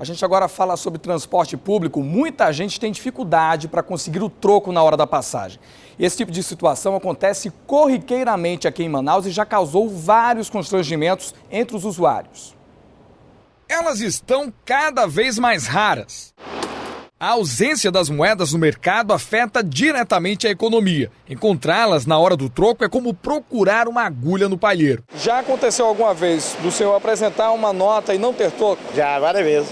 A gente agora fala sobre transporte público. Muita gente tem dificuldade para conseguir o troco na hora da passagem. Esse tipo de situação acontece corriqueiramente aqui em Manaus e já causou vários constrangimentos entre os usuários. Elas estão cada vez mais raras. A ausência das moedas no mercado afeta diretamente a economia. Encontrá-las na hora do troco é como procurar uma agulha no palheiro. Já aconteceu alguma vez do senhor apresentar uma nota e não ter troco? Já, várias vezes.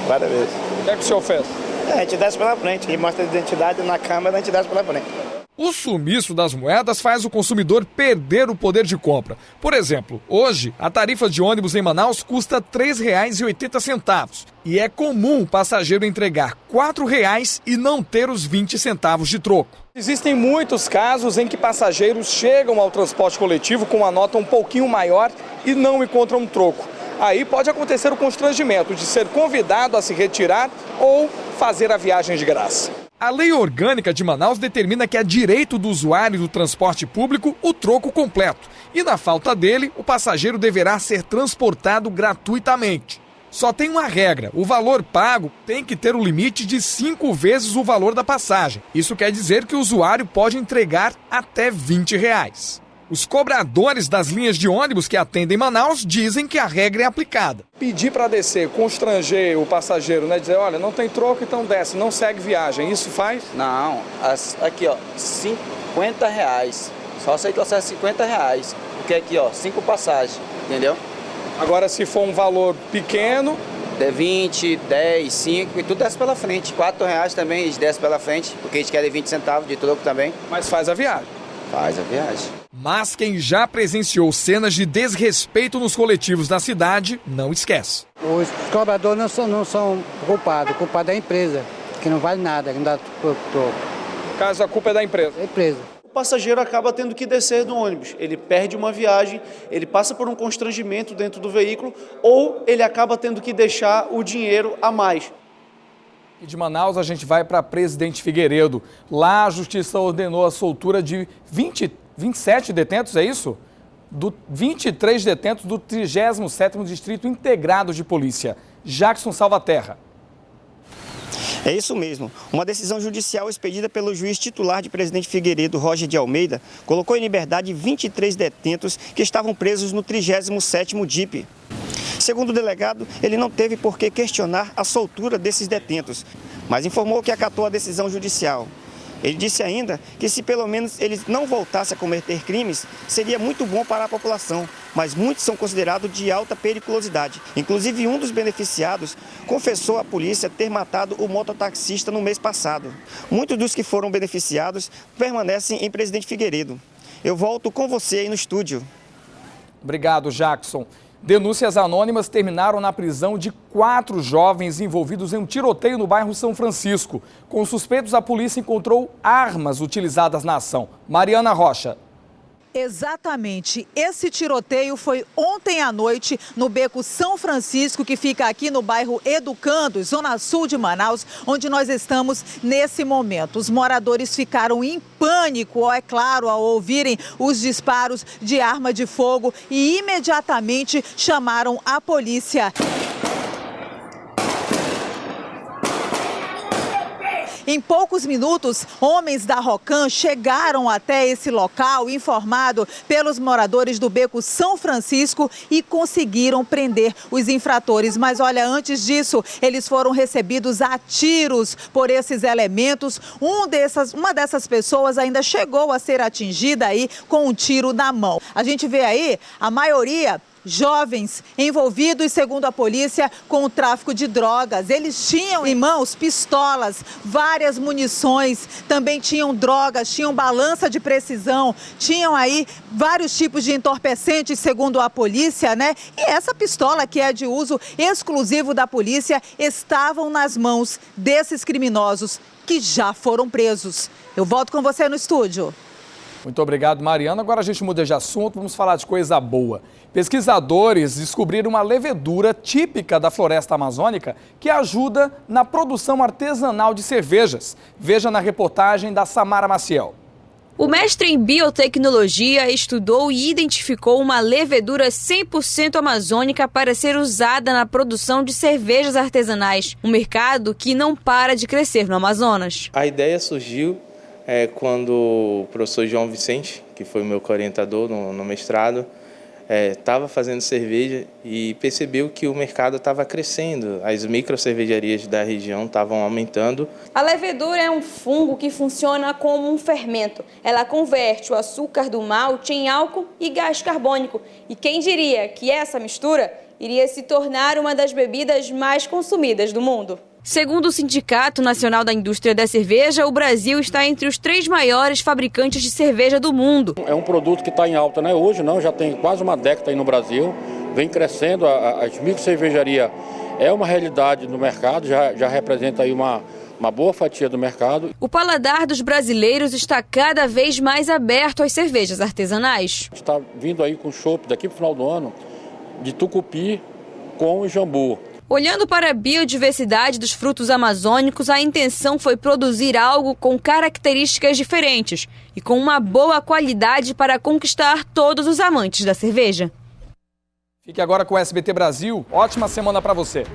Várias vezes. O que é que o senhor fez? A gente desce pela frente e mostra a identidade na câmera, a gente desce pela frente. O sumiço das moedas faz o consumidor perder o poder de compra. Por exemplo, hoje a tarifa de ônibus em Manaus custa R$ 3,80. E é comum o passageiro entregar R$ 4,00 e não ter os 20 centavos de troco. Existem muitos casos em que passageiros chegam ao transporte coletivo com uma nota um pouquinho maior e não encontram um troco. Aí pode acontecer o constrangimento de ser convidado a se retirar ou fazer a viagem de graça. A Lei Orgânica de Manaus determina que é direito do usuário do transporte público o troco completo. E na falta dele, o passageiro deverá ser transportado gratuitamente. Só tem uma regra: o valor pago tem que ter um limite de 5 vezes o valor da passagem. Isso quer dizer que o usuário pode entregar até R$ 20. Os cobradores das linhas de ônibus que atendem Manaus dizem que a regra é aplicada. Pedir para descer, constranger o passageiro, né? Dizer, olha, não tem troco, então desce, não segue viagem. Isso faz? Não, aqui ó, R$50. Só se ele trouxer R$50. Porque aqui ó, 5 passagens, entendeu? Agora se for um valor pequeno... É 20, 10, 5 e tudo desce pela frente. R$4 também eles descem pela frente, porque eles querem 20 centavos de troco também. Mas faz a viagem. Faz a viagem. Mas quem já presenciou cenas de desrespeito nos coletivos da cidade, não esquece. Os cobradores não são culpados, o culpado é a empresa, que não vale nada, que não dá troco. No caso, a culpa é da empresa. É a empresa. O passageiro acaba tendo que descer do ônibus, ele perde uma viagem, ele passa por um constrangimento dentro do veículo ou ele acaba tendo que deixar o dinheiro a mais. E de Manaus a gente vai para Presidente Figueiredo. Lá a Justiça ordenou a soltura de 27 detentos, é isso? 23 detentos do 37º Distrito Integrado de Polícia. Jackson Salvaterra. É isso mesmo. Uma decisão judicial expedida pelo juiz titular de Presidente Figueiredo, Roger de Almeida, colocou em liberdade 23 detentos que estavam presos no 37º DIP. Segundo o delegado, ele não teve por que questionar a soltura desses detentos, mas informou que acatou a decisão judicial. Ele disse ainda que se pelo menos eles não voltassem a cometer crimes, seria muito bom para a população, mas muitos são considerados de alta periculosidade. Inclusive, um dos beneficiados confessou à polícia ter matado o mototaxista no mês passado. Muitos dos que foram beneficiados permanecem em Presidente Figueiredo. Eu volto com você aí no estúdio. Obrigado, Jackson. Denúncias anônimas terminaram na prisão de 4 jovens envolvidos em um tiroteio no bairro São Francisco. Com suspeitos, a polícia encontrou armas utilizadas na ação. Mariana Rocha. Exatamente. Esse tiroteio foi ontem à noite no Beco São Francisco, que fica aqui no bairro Educando, zona sul de Manaus, onde nós estamos nesse momento. Os moradores ficaram em pânico, é claro, ao ouvirem os disparos de arma de fogo e imediatamente chamaram a polícia. Em poucos minutos, homens da Rocan chegaram até esse local, informado pelos moradores do Beco São Francisco, e conseguiram prender os infratores. Mas olha, antes disso, eles foram recebidos a tiros por esses elementos. Uma dessas pessoas ainda chegou a ser atingida aí com um tiro na mão. A gente vê aí a maioria jovens envolvidos, segundo a polícia, com o tráfico de drogas. Eles tinham em mãos pistolas, várias munições, também tinham drogas, tinham balança de precisão, tinham aí vários tipos de entorpecentes, segundo a polícia, né? E essa pistola, que é de uso exclusivo da polícia, estavam nas mãos desses criminosos que já foram presos. Eu volto com você no estúdio. Muito obrigado, Mariana. Agora a gente muda de assunto, vamos falar de coisa boa. Pesquisadores descobriram uma levedura típica da floresta amazônica que ajuda na produção artesanal de cervejas. Veja na reportagem da Samara Maciel. O mestre em biotecnologia estudou e identificou uma levedura 100% amazônica para ser usada na produção de cervejas artesanais, um mercado que não para de crescer no Amazonas. A ideia surgiu quando o professor João Vicente, que foi o meu orientador no mestrado, estava fazendo cerveja e percebeu que o mercado estava crescendo, as microcervejarias da região estavam aumentando. A levedura é um fungo que funciona como um fermento. Ela converte o açúcar do malte em álcool e gás carbônico. E quem diria que essa mistura iria se tornar uma das bebidas mais consumidas do mundo? Segundo o Sindicato Nacional da Indústria da Cerveja, o Brasil está entre os 3 maiores fabricantes de cerveja do mundo. É um produto que está em alta, né? Hoje não, já tem quase uma década aí no Brasil, vem crescendo, as microcervejarias é uma realidade no mercado, já representa aí uma boa fatia do mercado. O paladar dos brasileiros está cada vez mais aberto às cervejas artesanais. Está vindo aí com chopp daqui para o final do ano, de tucupi com jambu. Olhando para a biodiversidade dos frutos amazônicos, a intenção foi produzir algo com características diferentes e com uma boa qualidade para conquistar todos os amantes da cerveja. Fique agora com o SBT Brasil. Ótima semana para você.